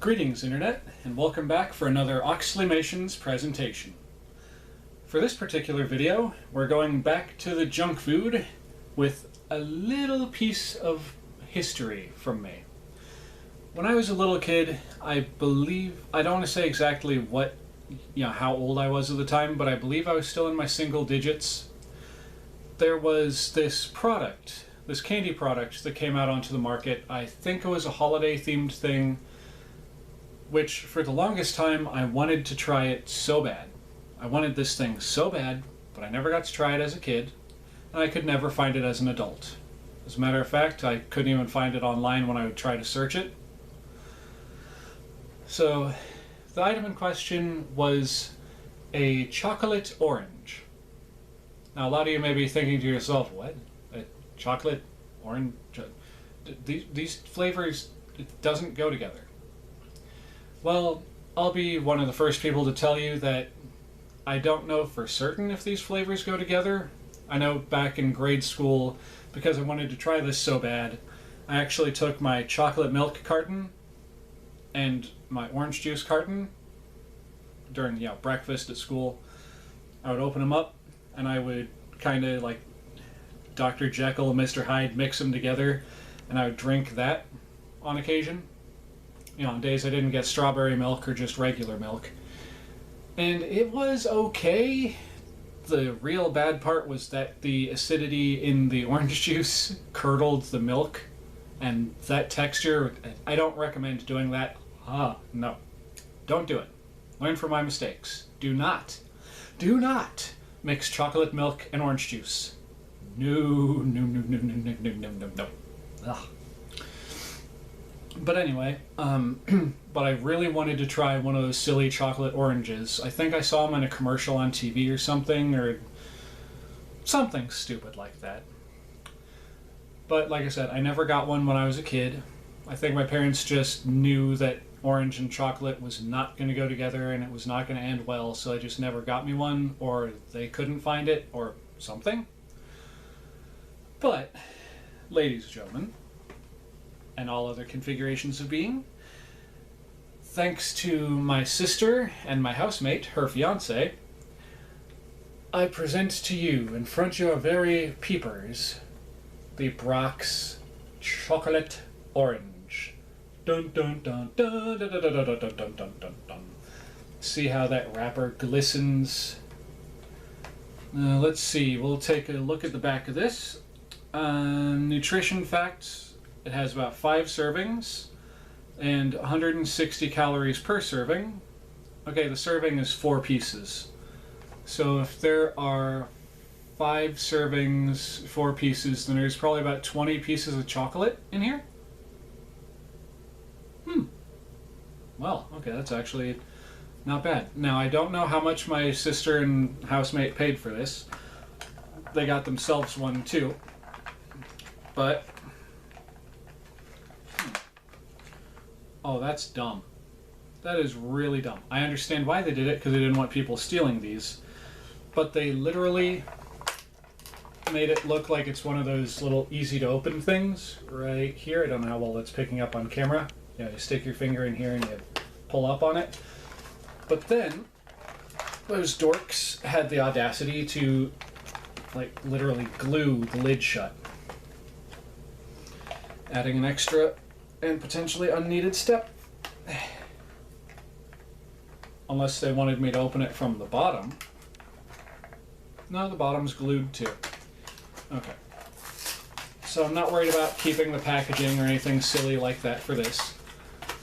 Greetings, Internet, and welcome back for another Oxleymations presentation. For this particular video, we're going back to the junk food with a little piece of history from me. When I was a little kid, I don't want to say exactly how old I was at the time, but I believe I was still in my single digits. There was this product, this candy product that came out onto the market. I think it was a holiday themed thing, which for the longest time I wanted to try it so bad. I wanted this thing so bad, but I never got to try it as a kid, and I could never find it as an adult. As a matter of fact, I couldn't even find it online when I would try to search it. So, the item in question was a chocolate orange. Now, a lot of you may be thinking to yourself, what? A chocolate orange? These flavors, it doesn't go together. Well, I'll be one of the first people to tell you that I don't know for certain if these flavors go together. I know back in grade school, because I wanted to try this so bad, I actually took my chocolate milk carton and my orange juice carton during breakfast at school. I would open them up and I would kind of like Dr. Jekyll and Mr. Hyde, mix them together, and I would drink that on occasion. On days I didn't get strawberry milk or just regular milk. And it was okay. The real bad part was that the acidity in the orange juice curdled the milk, and that texture, I don't recommend doing that. No. Don't do it. Learn from my mistakes. Do not mix chocolate milk and orange juice. No. Ugh. But anyway, but I really wanted to try one of those silly chocolate oranges. I think I saw them in a commercial on TV or something stupid like that. But like I said, I never got one when I was a kid. I think my parents just knew that orange and chocolate was not going to go together and it was not going to end well, so they just never got me one, or they couldn't find it, or something. But, ladies and gentlemen, and all other configurations of being, thanks to my sister and my housemate, her fiance, I present to you, in front of your very peepers, the Brach's Chocolate Orange. Dun dun dun dun dun dun dun dun dun dun dun dun. See how that wrapper glistens. Let's see, we'll take a look at the back of this. Nutrition facts. It has about 5 servings and 160 calories per serving. Okay, the serving is 4 pieces. So if there are 5 servings, 4 pieces, then there's probably about 20 pieces of chocolate in here. Well, okay, that's actually not bad. Now, I don't know how much my sister and housemate paid for this. They got themselves one too. But oh, that's dumb. That is really dumb. I understand why they did it, because they didn't want people stealing these. But they literally made it look like it's one of those little easy-to-open things right here. I don't know how well that's picking up on camera. You stick your finger in here and you pull up on it. But then, those dorks had the audacity to, literally glue the lid shut, adding an extra and potentially unneeded step. Unless they wanted me to open it from the bottom. No, the bottom's glued too. Okay. So I'm not worried about keeping the packaging or anything silly like that for this.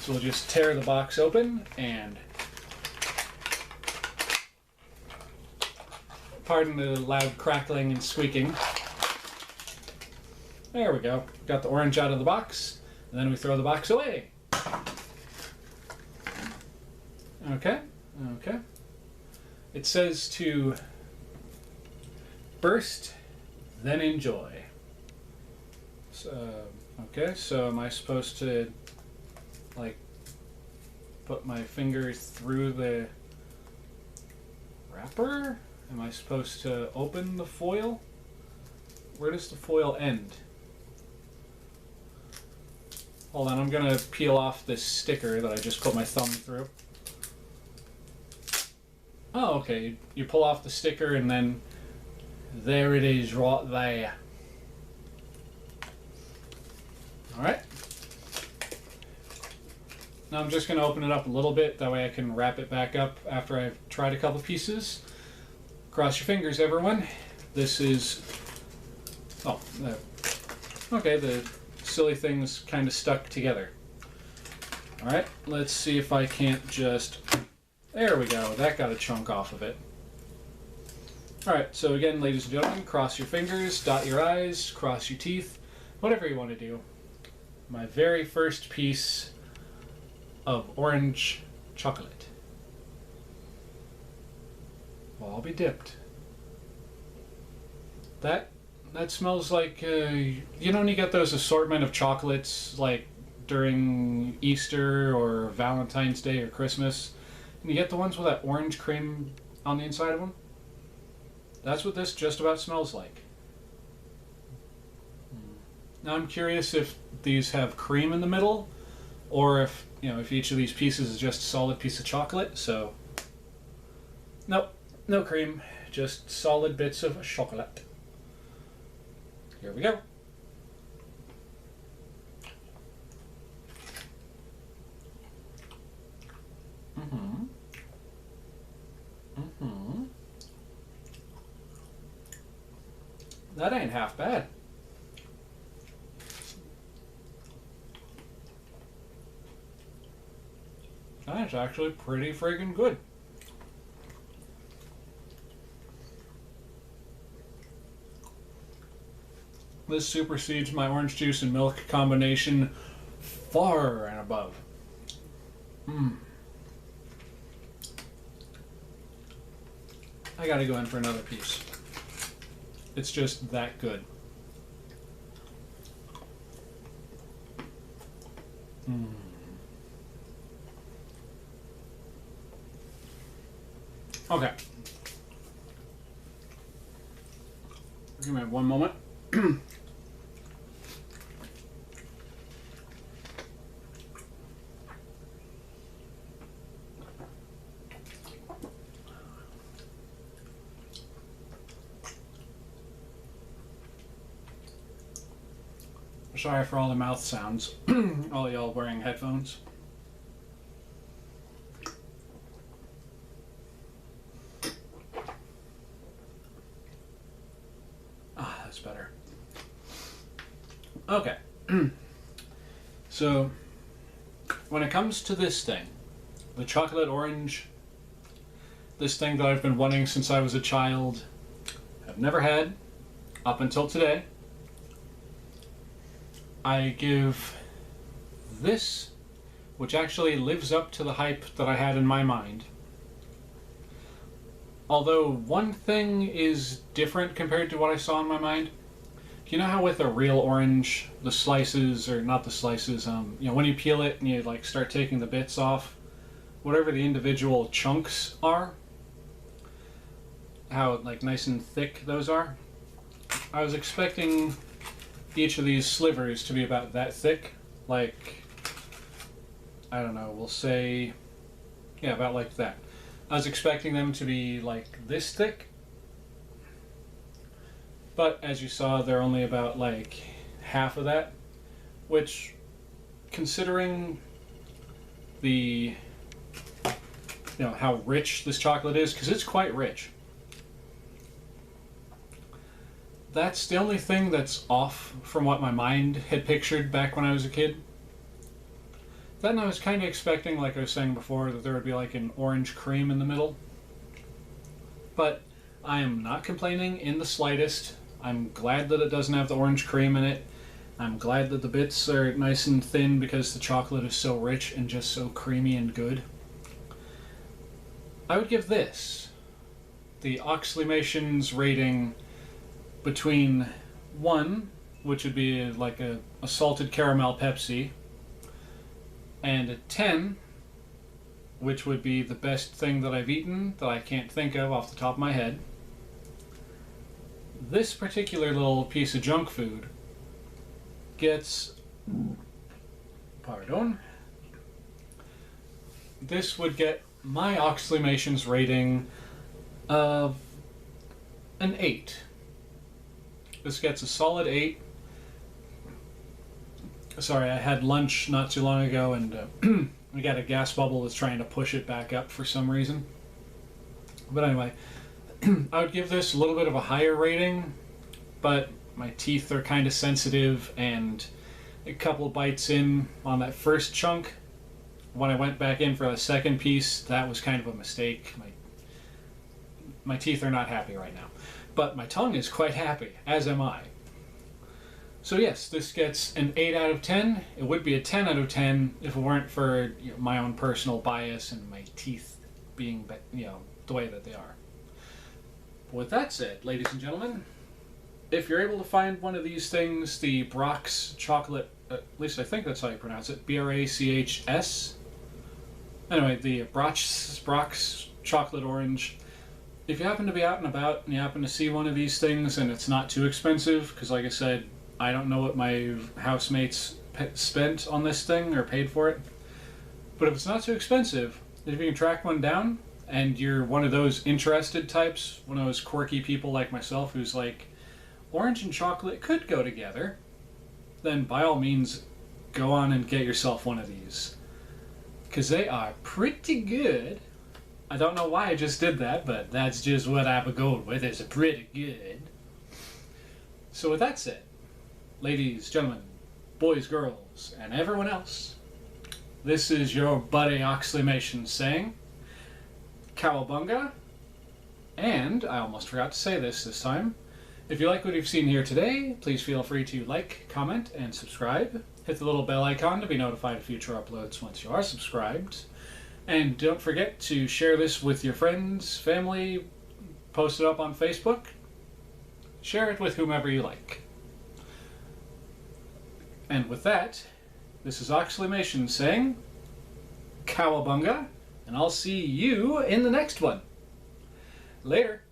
So we'll just tear the box open and... pardon the loud crackling and squeaking. There we go. Got the orange out of the box. And then we throw the box away. Okay. It says to burst, then enjoy. So, okay, so am I supposed to, put my finger through the wrapper? Am I supposed to open the foil? Where does the foil end? Hold on, I'm gonna peel off this sticker that I just put my thumb through. Oh, okay. You pull off the sticker and then there it is right there. Alright. Now I'm just going to open it up a little bit, that way I can wrap it back up after I've tried a couple pieces. Cross your fingers, everyone. This is... Oh, okay, the silly thing's kind of stuck together. Alright, let's see if I can't just... There we go, that got a chunk off of it. Alright, so again, ladies and gentlemen, cross your fingers, dot your I's, cross your teeth, whatever you want to do. My very first piece of orange chocolate. Well, I'll be dipped. That smells like, you know when you get those assortment of chocolates, like during Easter or Valentine's Day or Christmas, and you get the ones with that orange cream on the inside of them? That's what this just about smells like. Now I'm curious if these have cream in the middle, or if, you know, if each of these pieces is just a solid piece of chocolate. So, nope, no cream, just solid bits of chocolate. Here we go. That ain't half bad. That's actually pretty friggin' good. This supersedes my orange juice and milk combination far and above. I gotta go in for another piece. It's just that good. Okay. Give me one moment. Sorry for all the mouth sounds, all y'all wearing headphones. Ah, that's better. Okay. So, when it comes to this thing, the chocolate orange, this thing that I've been wanting since I was a child, I've never had, up until today, I give this, which actually lives up to the hype that I had in my mind. Although one thing is different compared to what I saw in my mind. You know how with a real orange, the slices, or not the slices, you know, when you peel it and you like start taking the bits off, whatever the individual chunks are, how like nice and thick those are. I was expecting each of these slivers to be about that thick, like, I don't know, we'll say, yeah, about like that. I was expecting them to be like this thick, but as you saw, they're only about like half of that, which, considering the, you know, how rich this chocolate is, because it's quite rich. That's the only thing that's off from what my mind had pictured back when I was a kid. Then I was kind of expecting, like I was saying before, that there would be like an orange cream in the middle. But I am not complaining in the slightest. I'm glad that it doesn't have the orange cream in it. I'm glad that the bits are nice and thin because the chocolate is so rich and just so creamy and good. I would give this, the Oxleymations rating, between 1, which would be like a salted caramel Pepsi, and a 10, which would be the best thing that I've eaten that I can't think of off the top of my head. This particular little piece of junk food gets pardon. This would get my Oxleymations rating of an 8. This gets a solid 8. Sorry, I had lunch not too long ago, and we got a gas bubble that's trying to push it back up for some reason. But anyway, I would give this a little bit of a higher rating, but my teeth are kind of sensitive, and a couple bites in on that first chunk, when I went back in for the second piece, that was kind of a mistake. My teeth are not happy right now, but my tongue is quite happy, as am I. So yes, this gets an 8 out of 10. It would be a 10 out of 10 if it weren't for my own personal bias and my teeth being, the way that they are. But with that said, ladies and gentlemen, if you're able to find one of these things, the Brach's chocolate, at least I think that's how you pronounce it, Brachs. Anyway, the Brach's chocolate orange. If you happen to be out and about and you happen to see one of these things and it's not too expensive, because like I said, I don't know what my housemates spent on this thing or paid for it, but if it's not too expensive, if you can track one down and you're one of those interested types, one of those quirky people like myself who's like, orange and chocolate could go together, then by all means go on and get yourself one of these, because they are pretty good. I don't know why I just did that, but that's just what I'm going with. It's pretty good. So with that said, ladies, gentlemen, boys, girls, and everyone else, this is your buddy Oxleymations saying, Cowabunga, and I almost forgot to say this time. If you like what you've seen here today, please feel free to like, comment, and subscribe. Hit the little bell icon to be notified of future uploads once you are subscribed. And don't forget to share this with your friends, family, post it up on Facebook. Share it with whomever you like. And with that, this is Oxleymations saying, Cowabunga, and I'll see you in the next one. Later.